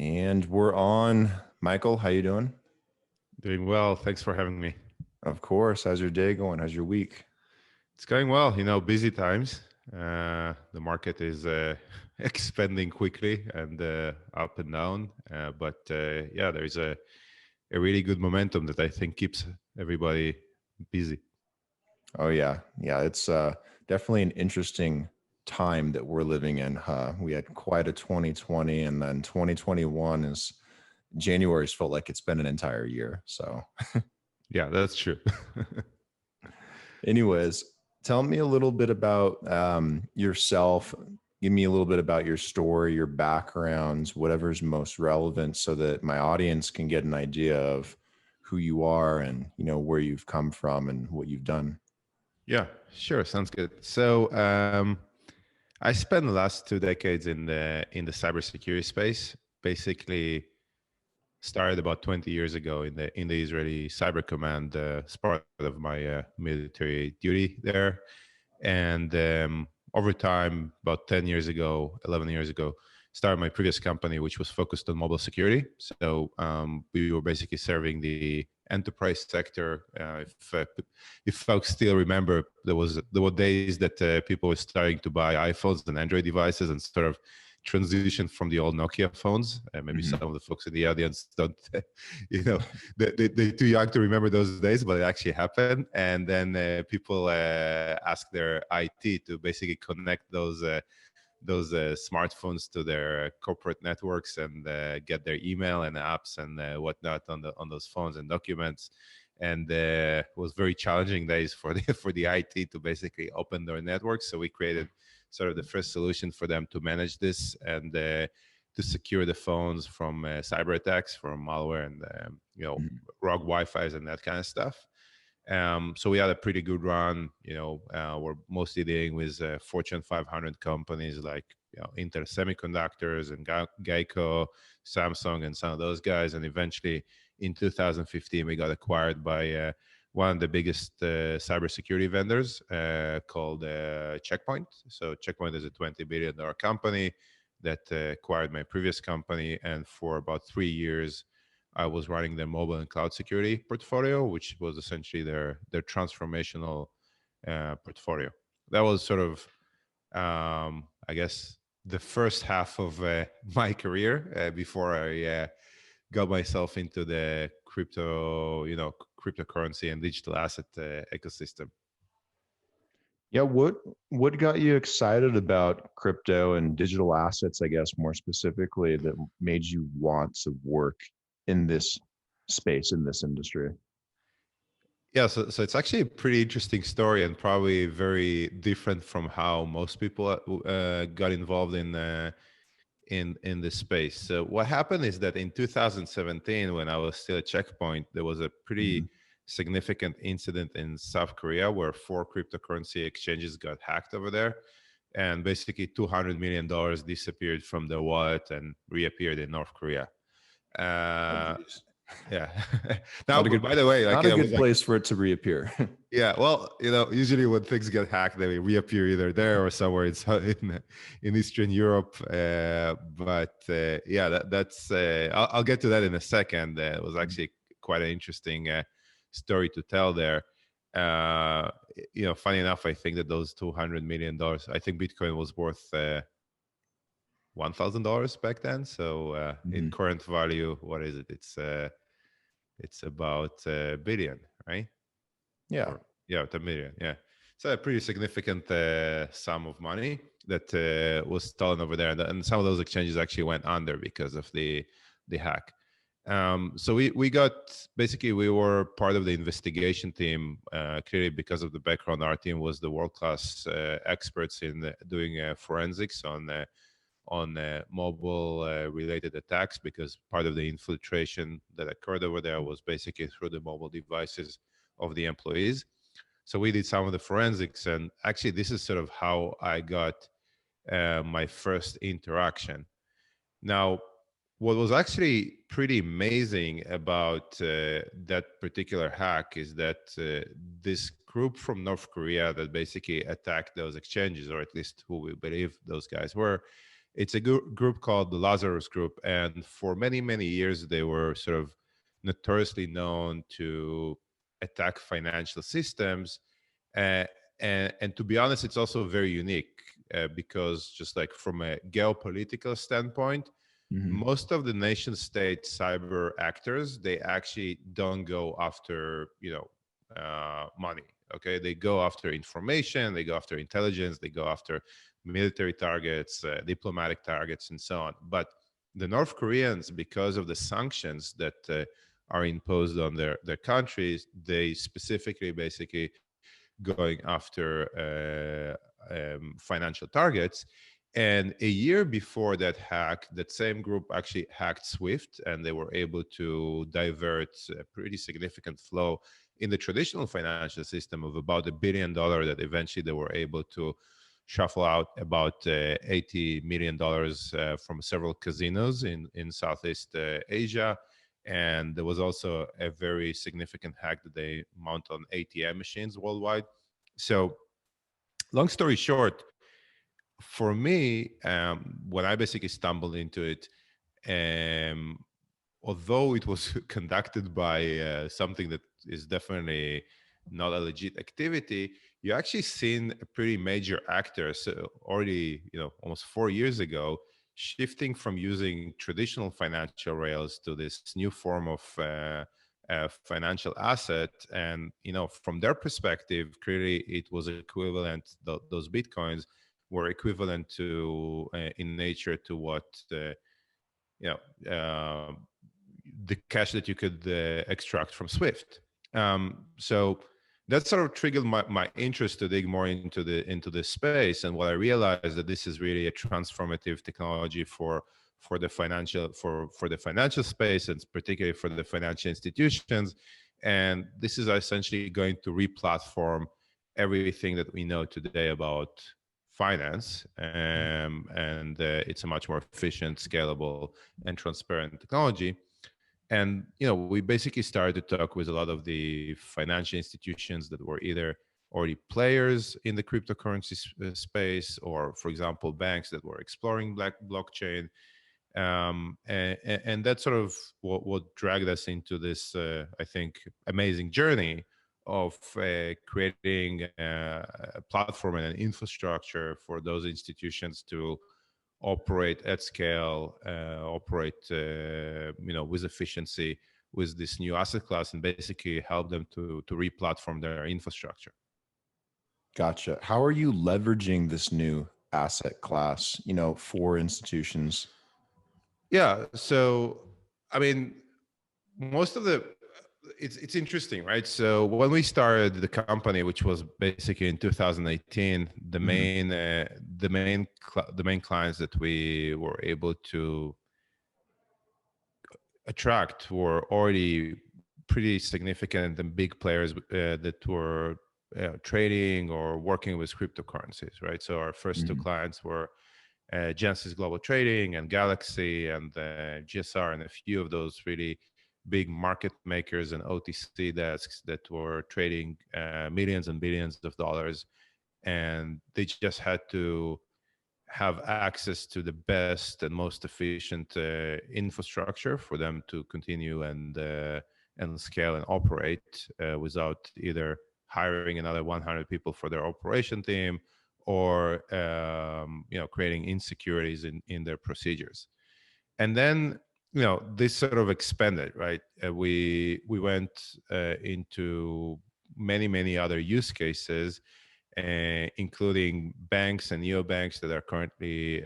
And we're on. Michael, how you doing? Doing well. Thanks for having me. Of course. How's your day going? How's your week? It's going well. Busy times. The market is expanding quickly and up and down. But yeah, there is a really good momentum that I think keeps everybody busy. Oh yeah. Yeah, it's definitely an interesting time that we're living in. We had quite a 2020 and then 2021 is January's felt like it's been an entire year. So Yeah, that's true. anyways, tell me a little bit about yourself. Give me a little bit about your story, your backgrounds, whatever's most relevant so that my audience can get an idea of who you are and, where you've come from and what you've done. Yeah, sure. Sounds good. So I spent the last 2 decades in the cybersecurity space. Basically, started about 20 years ago in the Israeli Cyber Command as part of my military duty there, and over time, about 10 years ago, 11 years ago, started my previous company, which was focused on mobile security. So we were basically serving the enterprise sector. If folks still remember, there were days that people were starting to buy iPhones and Android devices and sort of transition from the old Nokia phones. Maybe some of the folks in the audience don't, they're too young to remember those days, but it actually happened. And then people ask their IT to basically connect those smartphones to their corporate networks and get their email and apps and whatnot on those phones and documents. And it was very challenging days for the IT to basically open their networks. So we created sort of the first solution for them to manage this and to secure the phones from cyber attacks, from malware and rogue Wi-Fi's and that kind of stuff. So we had a pretty good run. We're mostly dealing with Fortune 500 companies like Intel Semiconductors and Geico, Samsung, and some of those guys. And eventually, in 2015, we got acquired by one of the biggest cybersecurity vendors called Checkpoint. So Checkpoint is a $20 billion company that acquired my previous company. And for about 3 years, I was running their mobile and cloud security portfolio, which was essentially their transformational portfolio. That was sort of, I guess, the first half of my career before I got myself into the cryptocurrency and digital asset ecosystem. Yeah, what got you excited about crypto and digital assets, I guess, more specifically, that made you want to work in this space, in this industry? Yeah, so it's actually a pretty interesting story and probably very different from how most people got involved in this space. So what happened is that in 2017, when I was still at Checkpoint, there was a pretty significant incident in South Korea where 4 cryptocurrency exchanges got hacked over there, and basically $200 million disappeared from the wallet and reappeared in North Korea. Yeah. Now, by the way, not a good place for it to reappear. Yeah, well, usually when things get hacked, they reappear either there or somewhere in Eastern Europe. But yeah, that's. I'll get to that in a second. It was actually quite an interesting story to tell there. Funny enough, I think that those $200 million, I think Bitcoin was worth $1,000 back then. So in current value, what is it? It's about $1 billion, right? Yeah. Yeah, $1 million. Yeah. So a pretty significant sum of money that was stolen over there. And some of those exchanges actually went under because of the hack. So we got, basically, we were part of the investigation team, clearly because of the background. Our team was the world-class experts in doing forensics on mobile related attacks, because part of the infiltration that occurred over there was basically through the mobile devices of the employees. So we did some of the forensics, and actually this is sort of how I got my first interaction. Now, what was actually pretty amazing about that particular hack is that this group from North Korea that basically attacked those exchanges, or at least who we believe those guys were, It's a group called the Lazarus Group, and for many, many years they were sort of notoriously known to attack financial systems. Uh, and to be honest, it's also very unique because just like from a geopolitical standpoint, Mm-hmm. most of the nation state cyber actors, they actually don't go after, money. Okay, they go after information, they go after intelligence, they go after military targets, diplomatic targets, and so on. But the North Koreans, because of the sanctions that are imposed on their countries, they specifically basically going after financial targets. And a year before that hack, that same group actually hacked Swift, and they were able to divert a pretty significant flow in the traditional financial system of about $1 billion that eventually they were able to shuffle out about $80 million from several casinos in Southeast Asia. And there was also a very significant hack that they mount on ATM machines worldwide. So long story short, for me, when I basically stumbled into it, um, although it was conducted by something that is definitely not a legit activity, you actually seen a pretty major actor, so already, almost 4 years ago, shifting from using traditional financial rails to this new form of financial asset. And from their perspective, clearly it was equivalent, those bitcoins were equivalent to in nature to what you know uh, the cash that you could extract from Swift. So that sort of triggered my interest to dig more into this space. And what I realized that this is really a transformative technology for the financial space, and particularly for the financial institutions. And this is essentially going to re-platform everything that we know today about finance, and it's a much more efficient, scalable, and transparent technology. And we basically started to talk with a lot of the financial institutions that were either already players in the cryptocurrency space, or for example banks that were exploring blockchain. And that's sort of what dragged us into this I think amazing journey of creating a platform and an infrastructure for those institutions to operate at scale, operate with efficiency with this new asset class, and basically help them to re-platform their infrastructure. Gotcha. How are you leveraging this new asset class, for institutions? Yeah, so I mean, most of the it's interesting, right? So when we started the company, which was basically in 2018, Mhm. the main clients that we were able to attract were already pretty significant and big players that were trading or working with cryptocurrencies, right? So our first two Mhm. clients were Genesis Global Trading and Galaxy and GSR, and a few of those really big market makers and OTC desks that were trading millions and billions of dollars. And they just had to have access to the best and most efficient infrastructure for them to continue and scale and operate without either hiring another 100 people for their operation team, or creating insecurities in their procedures. And then this sort of expanded, right? We went into many other use cases, including banks and neobanks that are currently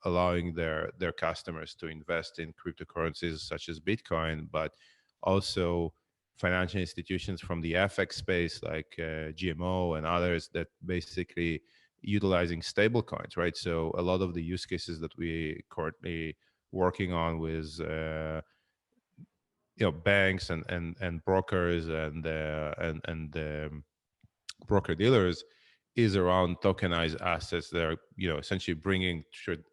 allowing their customers to invest in cryptocurrencies such as Bitcoin, but also financial institutions from the FX space like GMO and others that basically utilizing stablecoins, right? So a lot of the use cases that we currently working on with banks and brokers and broker dealers is around tokenized assets that are essentially bringing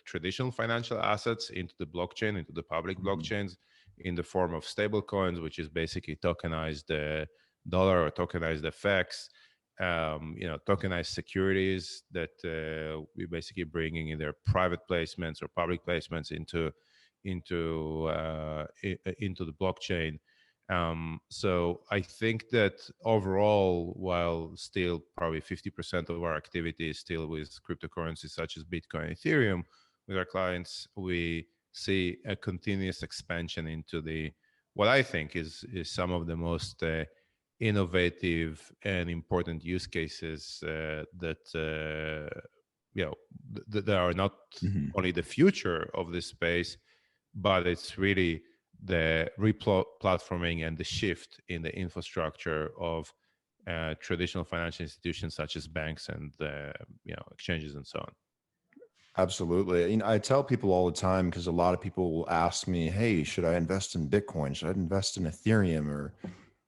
traditional financial assets into the blockchain, into the public Mhm. blockchains, in the form of stable coins, which is basically tokenized dollar or tokenized FX. tokenized securities that we basically bringing either private placements or public placements into the blockchain. So I think that overall, while still probably 50% of our activity is still with cryptocurrencies such as Bitcoin, Ethereum, with our clients, we see a continuous expansion into the what I think is some of the most innovative and important use cases that that are not Mhm. only the future of this space, but it's really the replatforming and the shift in the infrastructure of traditional financial institutions such as banks and exchanges and so on. Absolutely. I tell people all the time because a lot of people will ask me, "Hey, should I invest in Bitcoin? Should I invest in Ethereum or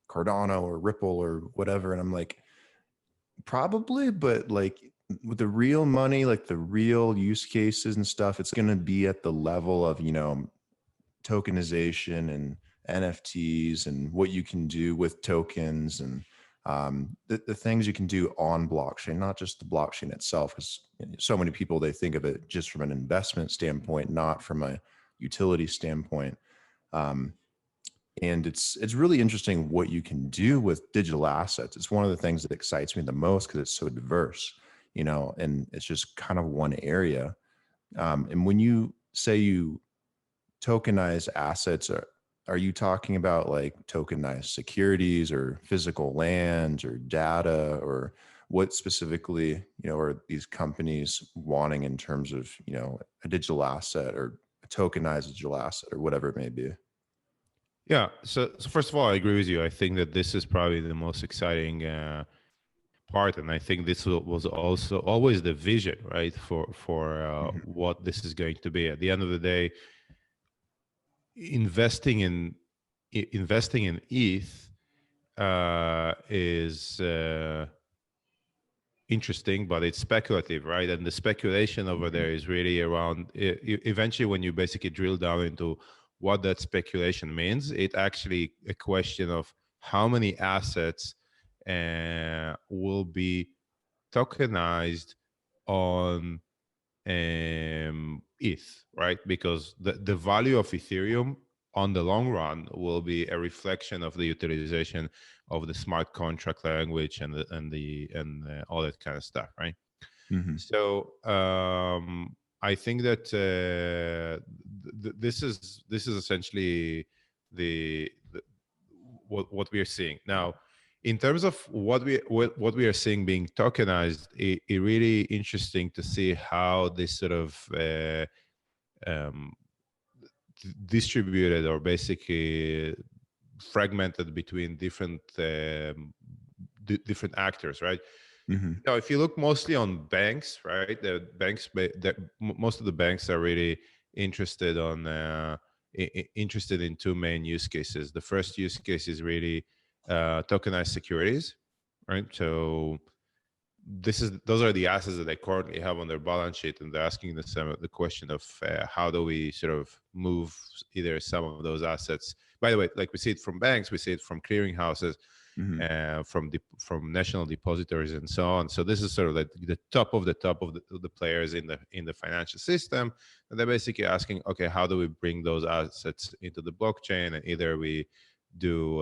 Cardano or Ripple or whatever?" And I'm like, probably, but like with the real money, like the real use cases and stuff, it's going to be at the level of, tokenization and NFTs and what you can do with tokens and the things you can do on blockchain, not just the blockchain itself, because so many people, they think of it just from an investment standpoint, not from a utility standpoint. Um, and it's really interesting what you can do with digital assets. It's one of the things that excites me the most because it's so diverse, and it's just kind of one area. And when you say you tokenize assets, are you talking about like tokenized securities or physical lands or data, or what specifically, are these companies wanting in terms of, a digital asset or a tokenized digital asset or whatever it may be? Yeah. So first of all, I agree with you. I think that this is probably the most exciting part, and I think this was also always the vision, right, for Mhm. what this is going to be. At the end of the day, investing in ETH is interesting, but it's speculative, right? And the speculation over Mhm. there is really around eventually when you basically drill down into what that speculation means, it actually a question of how many assets will be tokenized on ETH, right? Because the value of Ethereum on the long run will be a reflection of the utilization of the smart contract language and all that kind of stuff, right? Mhm. So I think that this is essentially the what we are seeing now. In terms of what we are seeing being tokenized, it really interesting to see how this sort of um, distributed or basically fragmented between different actors, right? Mhm. Now, if you look mostly on banks, right, most of the banks are really interested interested in two main use cases. The first use case is really tokenized securities, right? So those are the assets that they currently have on their balance sheet, and they're asking the question of how do we sort of move either some of those assets. By the way, like we see it from banks, we see it from clearinghouses, Mhm. from national depositories and so on. So this is sort of like the top of the players in the financial system, and they're basically asking, okay, how do we bring those assets into the blockchain? And either we do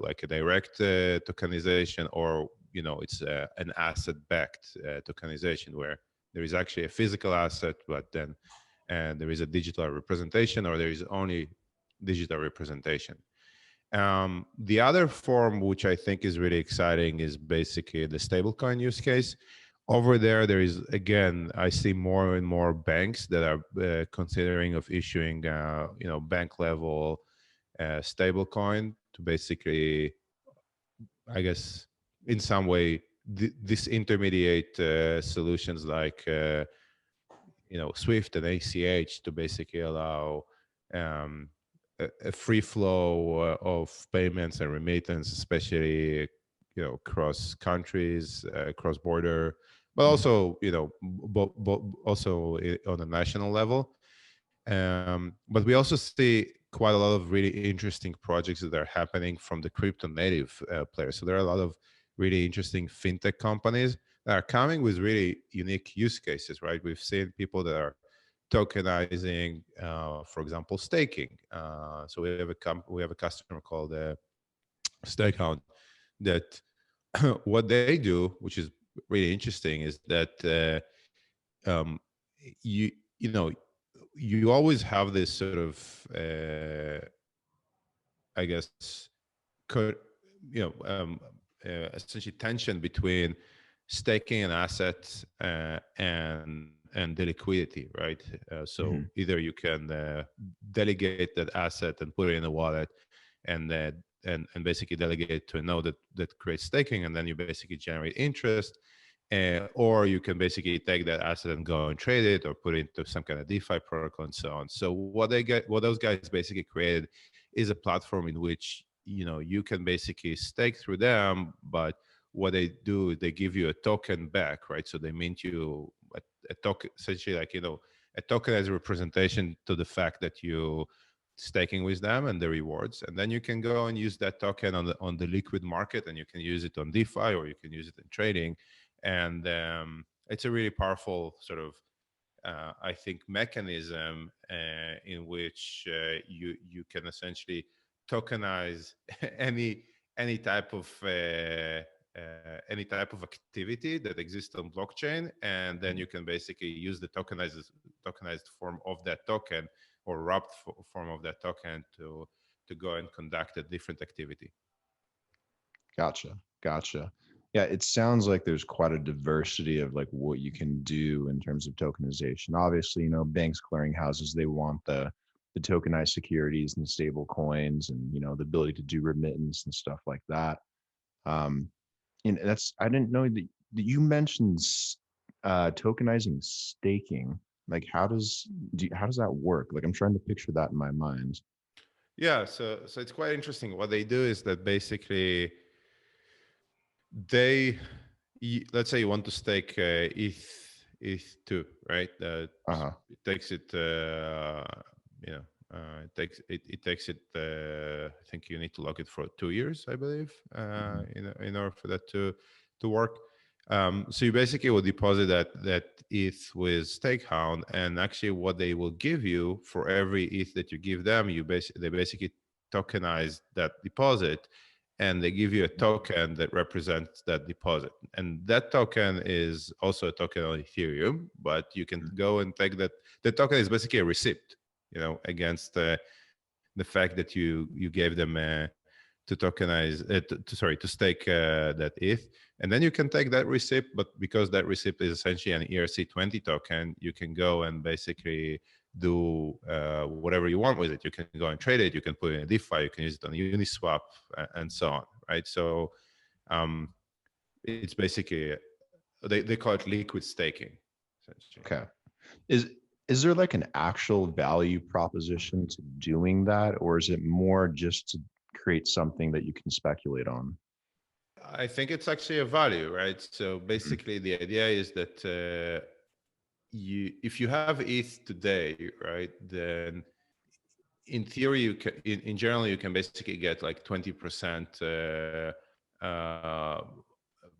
like a direct tokenization, or it's an asset-backed tokenization where there is actually a physical asset, but then there is a digital representation, or there is only digital representation. The other form, which I think is really exciting, is basically the stablecoin use case. Over there is, again, I see more and more banks that are considering of issuing, bank level stablecoin to basically, I guess, in some way, disintermediate solutions like Swift and ACH to basically allow um, a free flow of payments and remittance, especially across countries, cross border, but Mhm. also also on a national level. But we also see quite a lot of really interesting projects that are happening from the crypto native players. So there are a lot of really interesting fintech companies that are coming with really unique use cases, right? We've seen people that are tokenizing, for example, staking. So we have a customer called Stakehound that what they do, which is really interesting, is that um, you know you always have this sort of I guess could you know essentially tension between staking an asset and the liquidity, right? So Hmm. either you can delegate that asset and put it in a wallet, and and basically delegate it to a node that creates staking, and then you basically generate interest. Or you can basically take that asset and go and trade it, or put it into some kind of DeFi protocol and so on. So what those guys basically created is a platform in which you can basically stake through them, but what they do is they give you a token back, right? So they mint you a token, essentially, like a token as a representation to the fact that you staking with them and the rewards, and then you can go and use that token on the liquid market, and you can use it on DeFi, or you can use it in trading. And it's a really powerful sort of I think mechanism in which you can essentially tokenize any any type of any type of activity that exists on blockchain, and then you can basically use the tokenized form of that token, or wrapped form of that token, to go and conduct a different activity. Gotcha. Gotcha. Yeah, it sounds like there's quite a diversity of like what you can do in terms of tokenization. Obviously, banks, clearinghouses, they want the tokenized securities and the stable coins and the ability to do remittance and stuff like that. Um, and that's I didn't know that you mentioned tokenizing staking. Like how does that work? Like I'm trying to picture that in my mind. Yeah, so it's quite interesting. What they do is that basically they let's say you want to stake ETH2, right? Uh-huh. It takes it you know it takes it I think you need to lock it for 2 years, I believe, Mhm. in order for that to work. So you basically will deposit that ETH with Stakehound, and actually what they will give you for every ETH that you give them, they basically tokenize that deposit, and they give you a token that represents that deposit. And that token is also a token on Ethereum, but you can go and take that. The token is basically a receipt, against the fact that you gave them to tokenize, to stake that ETH. And then you can take that receipt, but because that receipt is essentially an ERC20 token, you can go and basically do whatever you want with it. You can go and trade it. You can put it in a DeFi. You can use it on Uniswap, and so on, right? So um, it's basically they call it liquid staking, essentially. Okay. Is is there like an actual value proposition to doing that, or is it more just to create something that you can speculate on? I think it's actually a value, right? So Mhm. basically, the idea is that if you have ETH today, right, then in theory, in general, you can basically get like 20%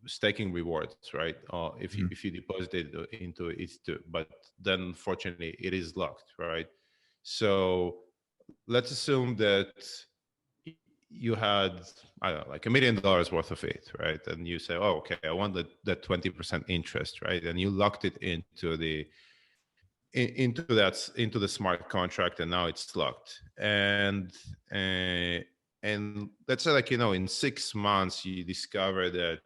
staking rewards, right? Mhm. If you deposit it into ETH2, but then unfortunately it is locked, right? So let's assume that you had, I don't know, like $1 million worth of it, right? And you say, oh, okay, I want that 20% interest, right? And you locked it into into the smart contract, and now it's locked. And let's say, like, in 6 months you discover that,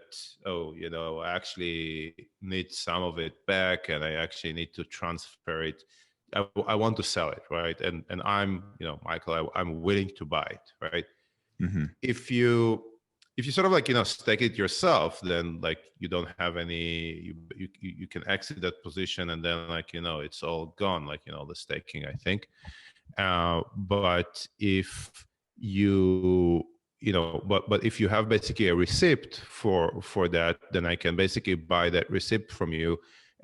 oh, I actually need some of it back, and I actually need to transfer it. I want to sell it, right? And I'm, Michael, I'm willing to buy it, right? Mhm. If you sort of, like, stake it yourself, then, like, you don't have any, you can exit that position, and then, like, it's all gone, like, the staking, I think. But if but if you have basically a receipt for that, then I can basically buy that receipt from you,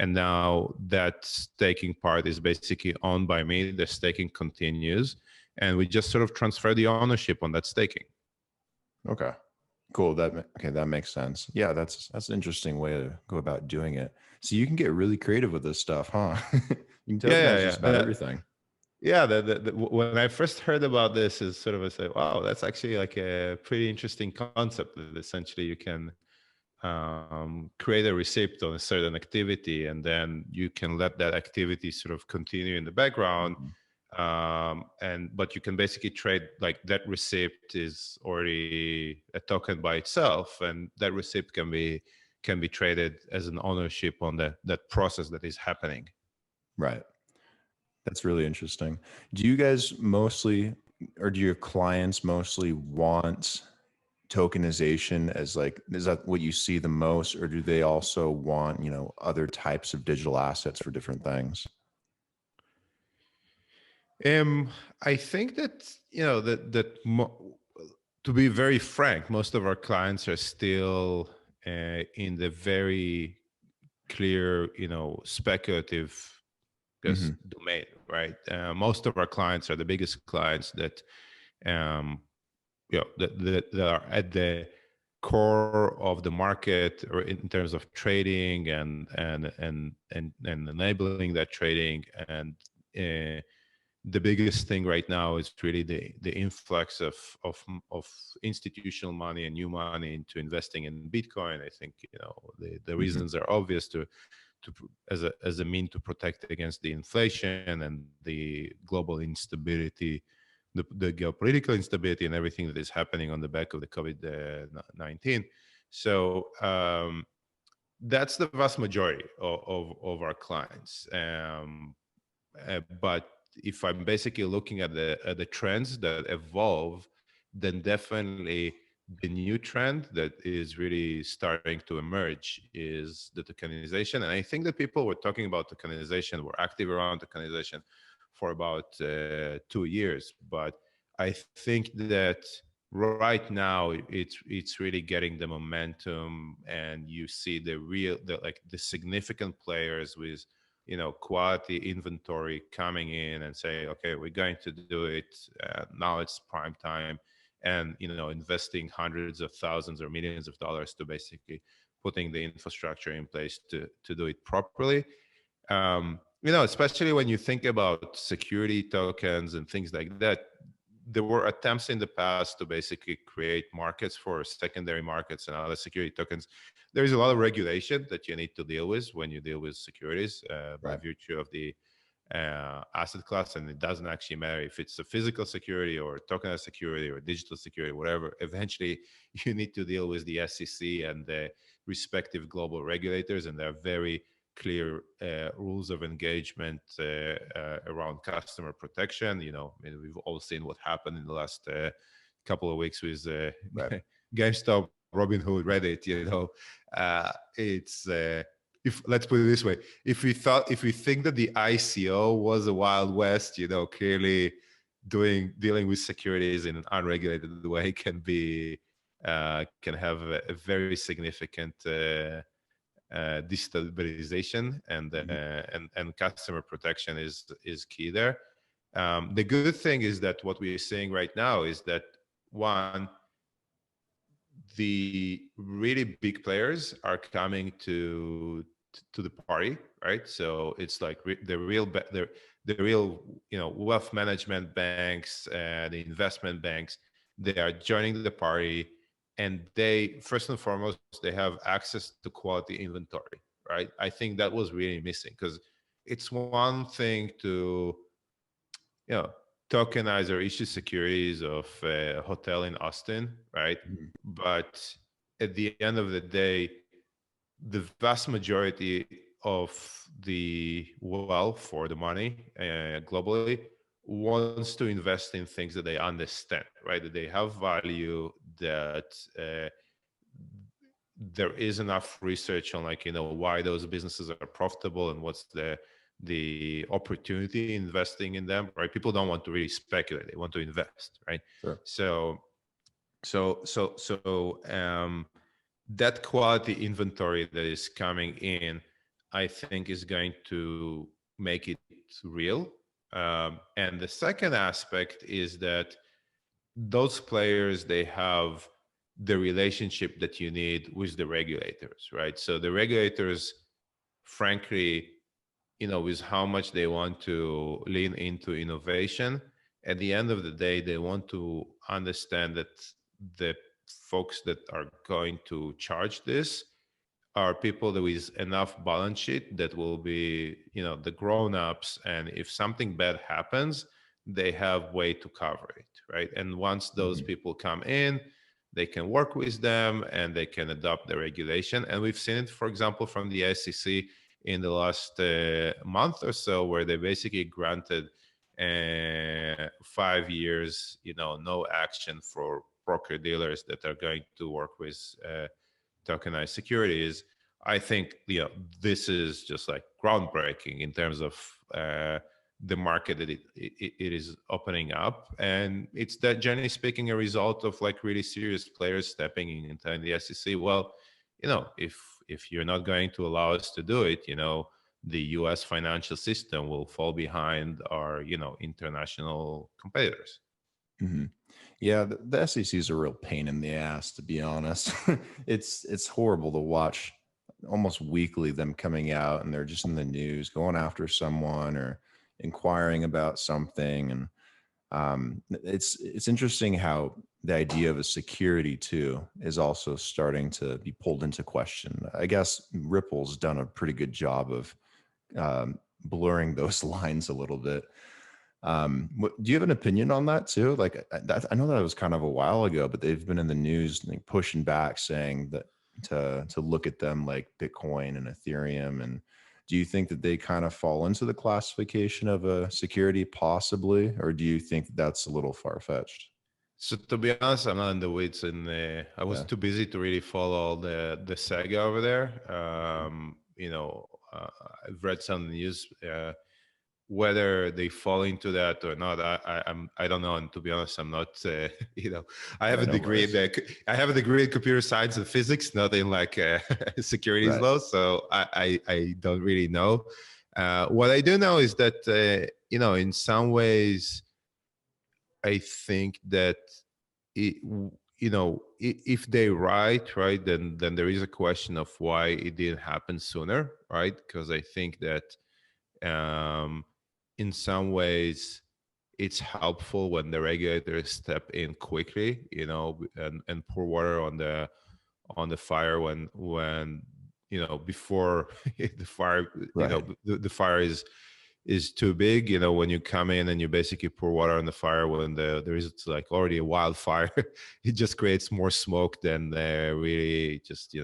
and now that staking part is basically owned by me. The staking continues, and we just sort of transfer the ownership on that staking. Okay. Cool. Okay, that makes sense. Yeah, that's an interesting way to go about doing it. So you can get really creative with this stuff, huh? You can Yeah, tokenize yeah, just about yeah. everything. Yeah, when I first heard about this, is sort of I say, wow, that's actually like a pretty interesting concept. That essentially, you can create a receipt on a certain activity, and then you can let that activity sort of continue in the background. Mhm. And but you can basically trade, like, that receipt is already a token by itself, and that receipt can be traded as an ownership on that process that is happening. Right. That's really interesting. Do you guys mostly, or do your clients mostly want tokenization as like, is that what you see the most, or do they also want, other types of digital assets for different things? I think that, to be very frank, most of our clients are still in the very clear, speculative Hmm. domain, right? Most of our clients are the biggest clients that, um, that are at the core of the market, or in terms of trading and enabling that trading. And uh, the biggest thing right now is really the influx of institutional money and new money into investing in Bitcoin. I think, the Hmm. reasons are obvious, as a mean to protect against the inflation and the global instability, the geopolitical instability, and everything that is happening on the back of the COVID-19. So that's the vast majority of our clients. But if I'm basically looking at the trends that evolve, then definitely the new trend that is really starting to emerge is the tokenization. And I think that people were talking about tokenization, were active around tokenization for about 2 years. But I think that right now it's really getting the momentum, and you see the significant players with, quality inventory coming in and say, okay, we're going to do it. Now it's prime time, and, investing hundreds of thousands or millions of dollars to basically putting the infrastructure in place to do it properly. Especially when you think about security tokens and things like that, there were attempts in the past to basically create markets for secondary markets and other security tokens. There is a lot of regulation that you need to deal with when you deal with securities, by Right. virtue of the asset class. And it doesn't actually matter if it's a physical security or tokenized security or digital security, whatever. Eventually, you need to deal with the SEC and the respective global regulators, and there are very clear rules of engagement around customer protection. I mean, we've all seen what happened in the last couple of weeks with Right. GameStop, Robinhood, Reddit. It's if let's put it this way: if we think that the ICO was a wild west, clearly dealing with securities in an unregulated way can have a very significant destabilization, Mhm. and customer protection is key there. The good thing is that what we're seeing right now is that, one, the really big players are coming to the party, right? So it's like the real, wealth management banks, the investment banks, they are joining the party, and they, first and foremost, they have access to quality inventory, right? I think that was really missing, because it's one thing to, you know tokenize or issue securities of a hotel in Austin, right? Mhm. But at the end of the day, the vast majority of the wealth for the money globally wants to invest in things that they understand, right? That they have value, that there is enough research on, like, why those businesses are profitable and what's the opportunity investing in them, right? People don't want to really speculate, they want to invest, right? Sure. So that quality inventory that is coming in, I think, is going to make it real. And the second aspect is that those players, they have the relationship that you need with the regulators, right? So the regulators, frankly, with how much they want to lean into innovation, at the end of the day, they want to understand that the folks that are going to charge this are people that with enough balance sheet that will be, the grown-ups, and if something bad happens, they have way to cover it, right? And once those people come in, they can work with them and they can adopt the regulation. And we've seen it, for example, from the SEC in the last month or so, where they basically granted 5 years, no action for broker dealers that are going to work with tokenized securities. I think this is just like groundbreaking in terms of the market that it is opening up, and it's that, generally speaking, a result of like really serious players stepping into the SEC. Well, if you're not going to allow us to do it, the U.S. financial system will fall behind our international competitors. Mm-hmm. Yeah, the SEC is a real pain in the ass, to be honest. It's horrible to watch almost weekly them coming out, and they're just in the news going after someone or inquiring about something. And it's interesting how the idea of a security too is also starting to be pulled into question. I guess Ripple's done a pretty good job of blurring those lines a little bit. Do you have an opinion on that too? Like I know that was kind of a while ago, but they've been in the news like pushing back, saying that to look at them like Bitcoin and Ethereum. And do you think that they kind of fall into the classification of a security possibly, or do you think that's a little far-fetched? So to be honest, I'm not in the weeds, and I was too busy to really follow the saga over there. I've read some news. Whether they fall into that or not, I don't know. And to be honest, I'm not. I have a degree in computer science and physics, not in like securities law. So I don't really know. What I do know is that in some ways, I think that if they write right, then there is a question of why it didn't happen sooner, right? Because I think that in some ways it's helpful when the regulators step in quickly, and pour water on the fire when before the fire, the fire is too big. When you come in and you basically pour water on the fire when there is like already a wildfire, it just creates more smoke than really just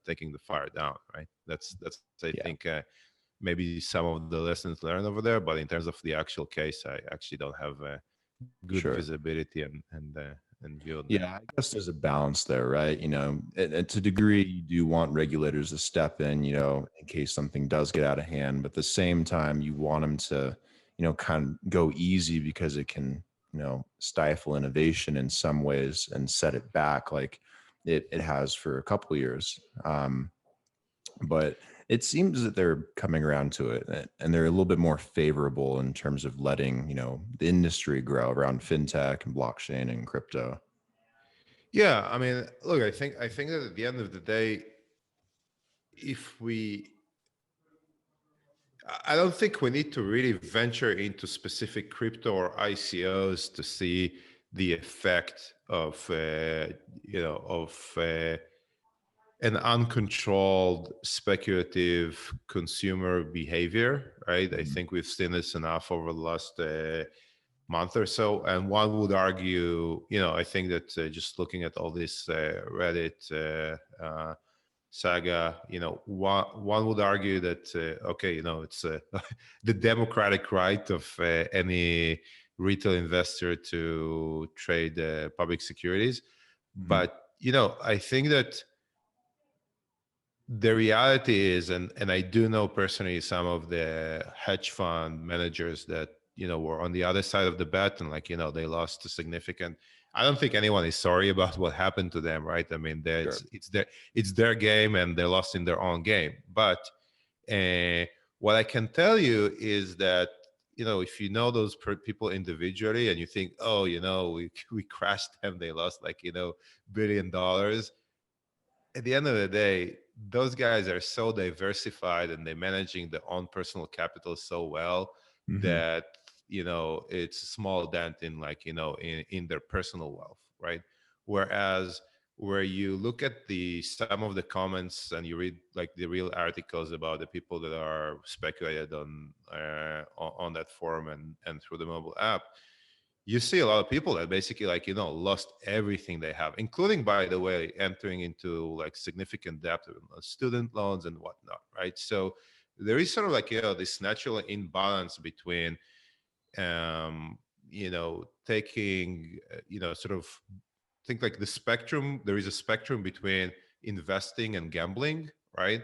taking the fire down, right? That's I think maybe some of the lessons learned over there, but in terms of the actual case, I actually don't have good visibility and view on that. I guess there's a balance there, right? And to a degree, you do want regulators to step in, in case something does get out of hand. But at the same time, you want them to, kind of go easy, because it can, stifle innovation in some ways and set it back like it has for a couple of years. But it seems that they're coming around to it, and they're a little bit more favorable in terms of letting, the industry grow around fintech and blockchain and crypto. Yeah, I mean, look, I think that at the end of the day, I don't think we need to really venture into specific crypto or ICOs to see the effect of an uncontrolled speculative consumer behavior, right? I think we've seen this enough over the last month or so. And one would argue, I think that just looking at all this Reddit saga, one would argue that, it's the democratic right of any retail investor to trade public securities. But, I think that the reality is, and I do know personally some of the hedge fund managers that, were on the other side of the bet, and they lost a significant. I don't think anyone is sorry about what happened to them, right? I mean, it's their game, and they lost in their own game. But what I can tell you is that, if you know those people individually and you think, oh, we crashed them, they lost like, $1 billion. At the end of the day, those guys are so diversified and they're managing their own personal capital so well Mm-hmm. that it's a small dent in, like, in their personal wealth, right? Whereas where you look at the some of the comments and you read like the real articles about the people that are speculated on that forum and through the mobile app, you see a lot of people that basically, like, lost everything they have, including, by the way, entering into like significant debt on student loans and whatnot, right? So there is sort of like, this natural imbalance between taking sort of think like the spectrum. There is a spectrum between investing and gambling, right?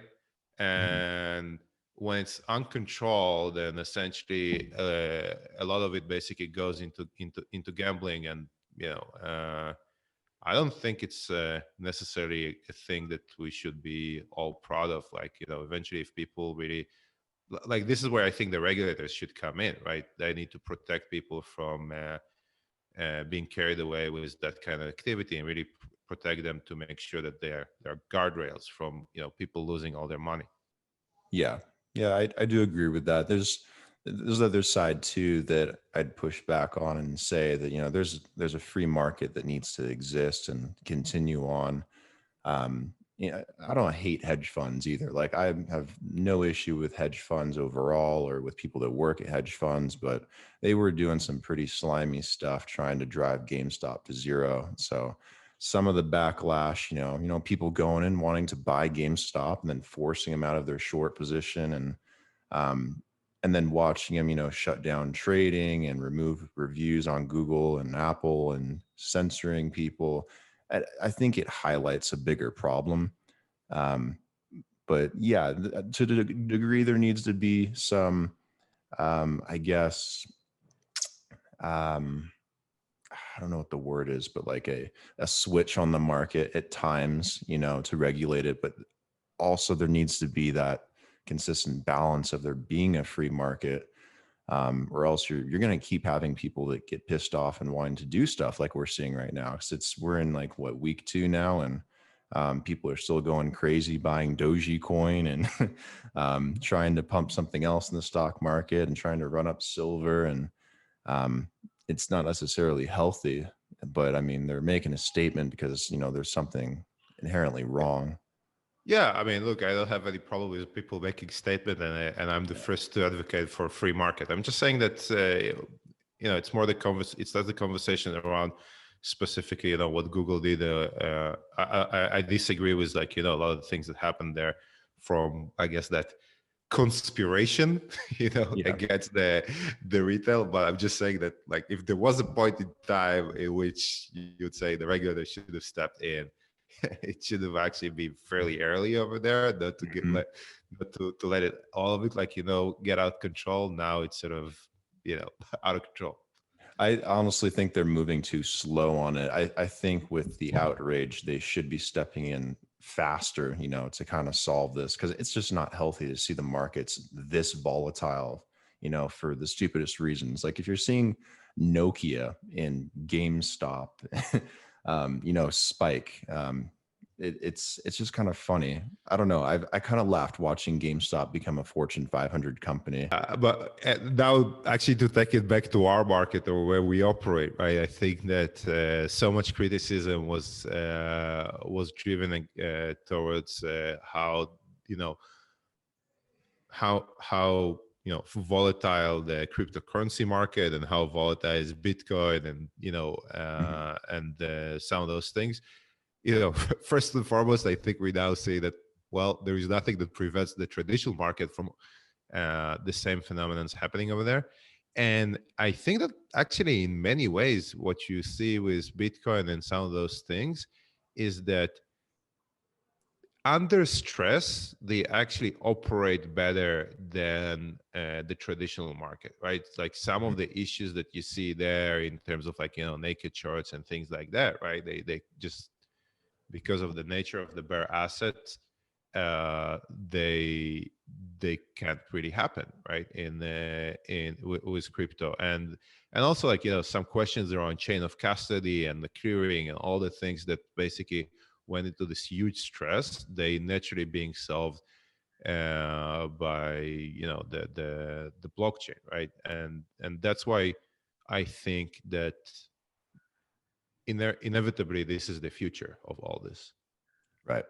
Mm-hmm. And when it's uncontrolled, then essentially a lot of it basically goes into gambling. And I don't think it's necessarily a thing that we should be all proud of. Like, eventually, if people really like, this is where I think the regulators should come in, right? They need to protect people from being carried away with that kind of activity, and really protect them to make sure that there are guardrails from people losing all their money. Yeah. Yeah, I do agree with that. There's the other side too that I'd push back on and say that, there's a free market that needs to exist and continue on. I don't hate hedge funds either. Like, I have no issue with hedge funds overall or with people that work at hedge funds, but they were doing some pretty slimy stuff trying to drive GameStop to zero. So some of the backlash, people going in wanting to buy GameStop and then forcing them out of their short position, um, and then watching them, shut down trading and remove reviews on Google and Apple and censoring people. I think it highlights a bigger problem. Um, but yeah, to the degree there needs to be some, I guess, um, I don't know what the word is, but like a switch on the market at times, to regulate it. But also there needs to be that consistent balance of there being a free market, or else you're going to keep having people that get pissed off and wanting to do stuff like we're seeing right now. Because we're in like what, week 2 now, and people are still going crazy buying Dogecoin and trying to pump something else in the stock market and trying to run up silver, and um, it's not necessarily healthy. But I mean, they're making a statement because there's something inherently wrong. Yeah, I mean, look, I don't have any problem with people making statement, and I'm the first to advocate for free market. I'm just saying that it's more it's not the conversation around specifically what Google did. I disagree with, like, a lot of the things that happened there, from, I guess, that conspiration Yeah. against the retail. But I'm just saying that, like, if there was a point in time in which you'd say the regulator should have stepped in, it should have actually been fairly early over there, not to get Mhm. not to let it, all of it, like, get out of control. Now it's sort of out of control. I honestly think they're moving too slow on it. I think with the outrage, they should be stepping in faster, to kind of solve this, because it's just not healthy to see the markets this volatile, for the stupidest reasons. Like if you're seeing Nokia in GameStop, spike, it's just kind of funny. I don't know. I kind of laughed watching GameStop become a Fortune 500 company. But now, actually, to take it back to our market or where we operate, right? I think that so much criticism was driven towards how how volatile the cryptocurrency market, and how volatile is Bitcoin, and Mhm. some of those things. First and foremost, I think we now say that, well, there is nothing that prevents the traditional market from the same phenomenons happening over there. And I think that actually, in many ways, what you see with Bitcoin and some of those things is that under stress, they actually operate better than the traditional market, right? Like some of Mhm. the issues that you see there in terms of, like, naked shorts and things like that, right? They just, because of the nature of the bear assets, they can't really happen, right? With crypto, and also, like, some questions around chain of custody and the clearing and all the things that basically went into this huge stress, they naturally being solved by the blockchain, right? And that's why I think that inevitably this is the future of all this. Right.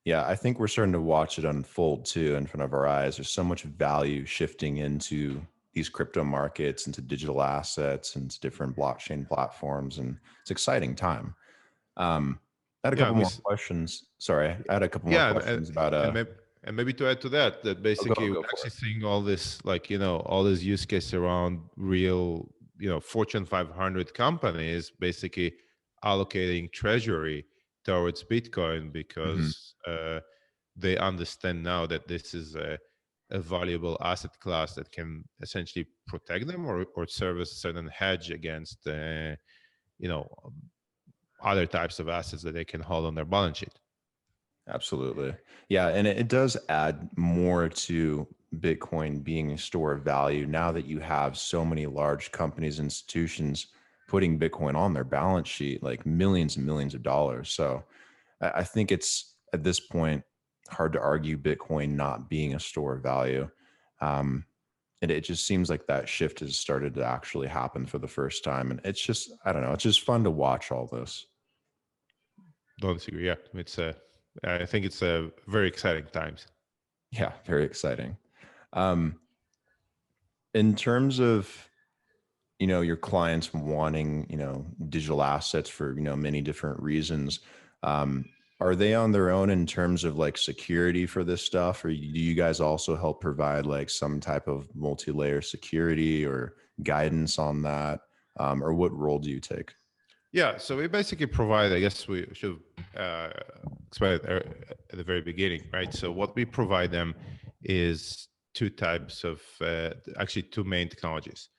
Yeah, I think we're starting to watch it unfold too in front of our eyes. There's so much value shifting into these crypto markets, into digital assets, into different blockchain platforms, and it's an exciting time. I had a Yeah, couple more questions. Sorry, I had a couple more yeah, questions about and maybe to add to that, that basically go we're for actually it. seeing all this, like, all this use case around real, Fortune 500 companies basically allocating treasury towards Bitcoin Hmm. because they understand now that this is a valuable asset class that can essentially protect them or serve as a certain hedge against, you know, other types of assets that they can hold on their balance sheet. Absolutely. Yeah. And it does add more to Bitcoin being a store of value now that you have so many large companies, institutions putting Bitcoin on their balance sheet, like millions and millions of dollars. So I think it's at this point hard to argue Bitcoin not being a store of value. Um, and it just seems like that shift has started to actually happen for the first time. And it's just, I don't know, it's just fun to watch all this. Don't disagree. Yeah, I think it's a very exciting times. Yeah, very exciting. Um, in terms of, your clients wanting, digital assets for, many different reasons, um, are they on their own in terms of like security for this stuff, or do you guys also help provide like some type of multi-layer security or guidance on that? Or what role do you take? Yeah, so we basically provide, I guess we should explain it at the very beginning, right? So what we provide them is two types of, actually two main technologies.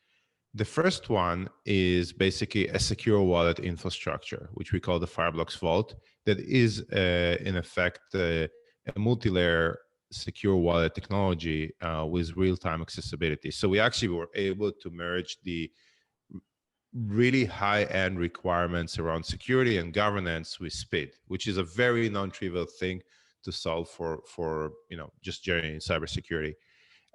The first one is basically a secure wallet infrastructure, which we call the Fireblocks Vault, that is in effect a multi-layer secure wallet technology with real-time accessibility. So we actually were able to merge the really high-end requirements around security and governance with speed, which is a very non-trivial thing to solve for just generally in cybersecurity.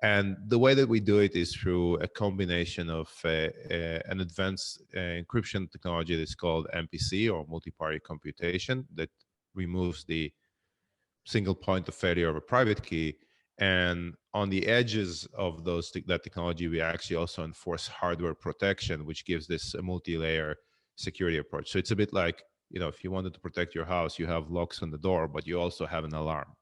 And the way that we do it is through a combination of an advanced encryption technology that's called MPC, or multi-party computation, that removes the single point of failure of a private key. And on the edges of that technology, we actually also enforce hardware protection, which gives this a multi-layer security approach. So it's a bit like, if you wanted to protect your house, you have locks on the door, but you also have an alarm.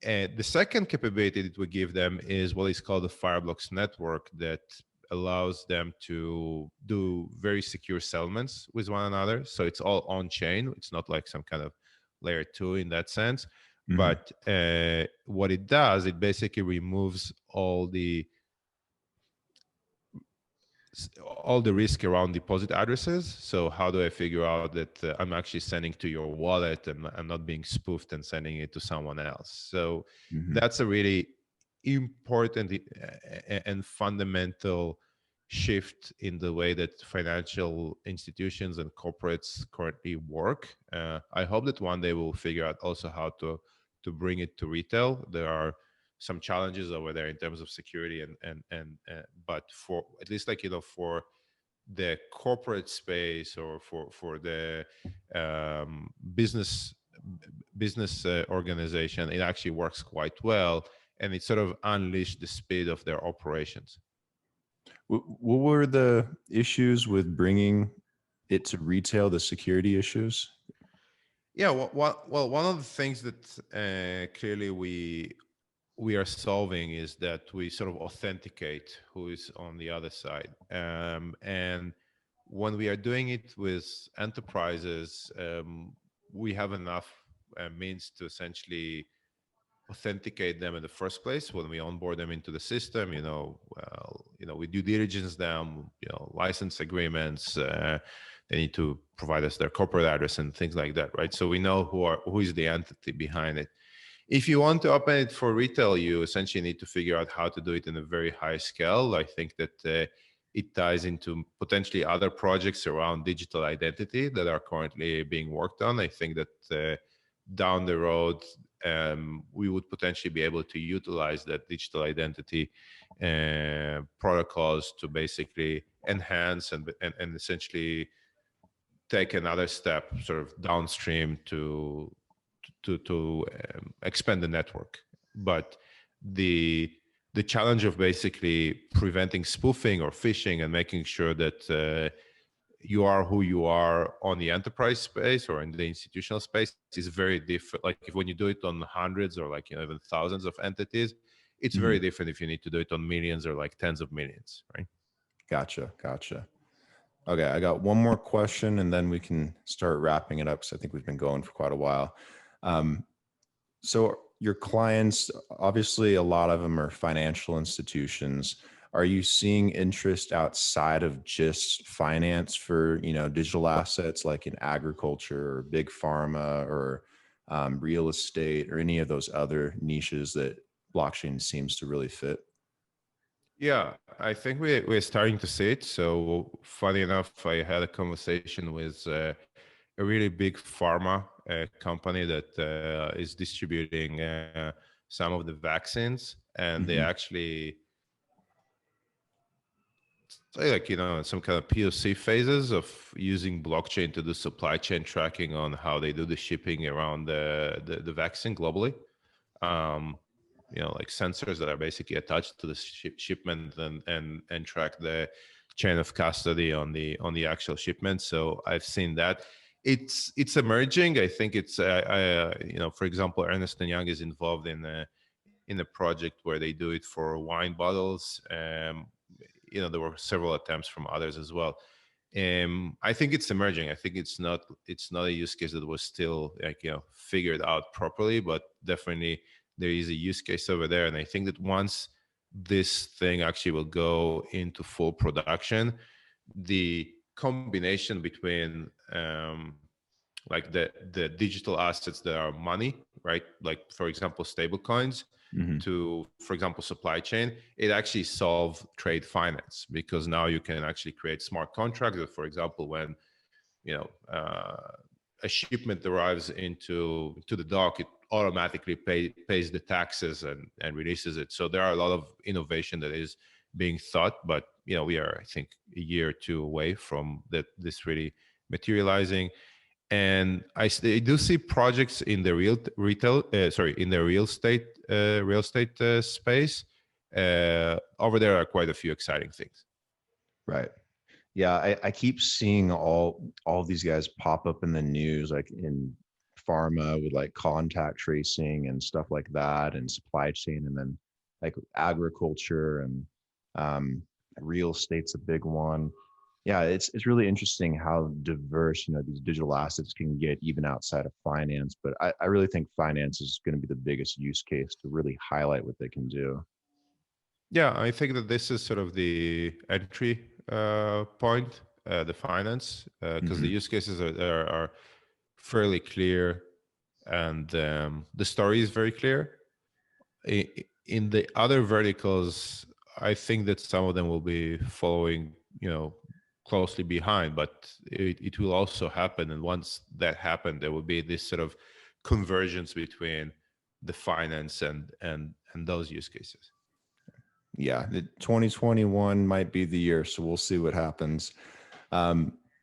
And the second capability that we give them is what is called the Fireblocks network, that allows them to do very secure settlements with one another. So it's all on chain. It's not like some kind of layer two in that sense. Mhm. But what it does, it basically removes all the risk around deposit addresses. So how do I figure out that I'm actually sending to your wallet and I'm not being spoofed and sending it to someone else? So Mhm. that's a really important and fundamental shift in the way that financial institutions and corporates currently work. I hope that one day we'll figure out also how to bring it to retail. There are some challenges over there in terms of security and but for at least, like, for the corporate space, or for the business organization, it actually works quite well, and it sort of unleashed the speed of their operations. What were the issues with bringing it to retail, the security issues? Yeah, well, one of the things that clearly we are solving is that we sort of authenticate who is on the other side. And when we are doing it with enterprises, we have enough means to essentially authenticate them in the first place when we onboard them into the system. We due diligence them, license agreements, they need to provide us their corporate address and things like that, right? So we know who is the entity behind it. If you want to open it for retail, you essentially need to figure out how to do it in a very high scale. I think that it ties into potentially other projects around digital identity that are currently being worked on. I think that down the road, we would potentially be able to utilize that digital identity protocols to basically enhance and essentially take another step sort of downstream to expand the network. But the challenge of basically preventing spoofing or phishing and making sure that you are who you are on the enterprise space or in the institutional space is very different. Like if when you do it on hundreds or like even thousands of entities, it's very different if you need to do it on millions or like tens of millions, right? Gotcha. Okay, I got one more question and then we can start wrapping it up because I think we've been going for quite a while. So your clients, obviously a lot of them are financial institutions. Are you seeing interest outside of just finance for, digital assets like in agriculture or big pharma or real estate or any of those other niches that blockchain seems to really fit? Yeah, I think we're starting to see it. So funny enough, I had a conversation with a really big pharma company that is distributing some of the vaccines, and they actually like some kind of POC phases of using blockchain to do supply chain tracking on how they do the shipping around the vaccine globally. Like sensors that are basically attached to the shipment and track the chain of custody on the actual shipment. So I've seen that. It's emerging. I think it's for example, Ernst & Young is involved in a project where they do it for wine bottles. There were several attempts from others as well. I think it's emerging. I think it's not a use case that was still figured out properly, but definitely there is a use case over there. And I think that once this thing actually will go into full production, the combination between like the digital assets that are money, right? Like for example, stable coins, to, for example, supply chain, it actually solves trade finance, because now you can actually create smart contracts that, for example, when a shipment arrives into the dock, it automatically pays the taxes and releases it. So there are a lot of innovation that is being thought, but we are, I think, a year or two away from this really materializing. And I do see projects in the real estate space. Over there are quite a few exciting things. Right. Yeah, I keep seeing all these guys pop up in the news, like in pharma with like contact tracing and stuff like that, and supply chain, and then like agriculture and real estate's a big one. Yeah, it's really interesting how diverse these digital assets can get even outside of finance. But I really think finance is going to be the biggest use case to really highlight what they can do. Yeah, I think that this is sort of the entry point, the finance, because the use cases are fairly clear, and the story is very clear. In the other verticals, I think that some of them will be following, closely behind, but it will also happen. And once that happened, there will be this sort of convergence between the finance and those use cases. Yeah, 2021 might be the year, so we'll see what happens.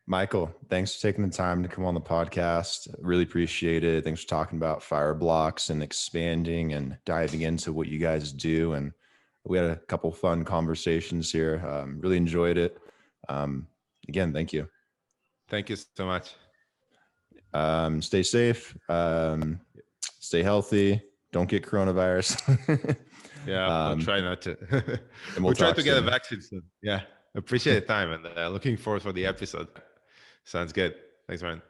Michael, thanks for taking the time to come on the podcast. Really appreciate it. Thanks for talking about Fireblocks and expanding and diving into what you guys do. And we had a couple fun conversations here. Really enjoyed it. Again, thank you. Thank you so much. Stay safe. Stay healthy. Don't get coronavirus. Yeah, I'll try not to. And we'll try to get soon. a vaccine soon. Yeah, appreciate the time, and looking forward for the episode. Sounds good. Thanks, man.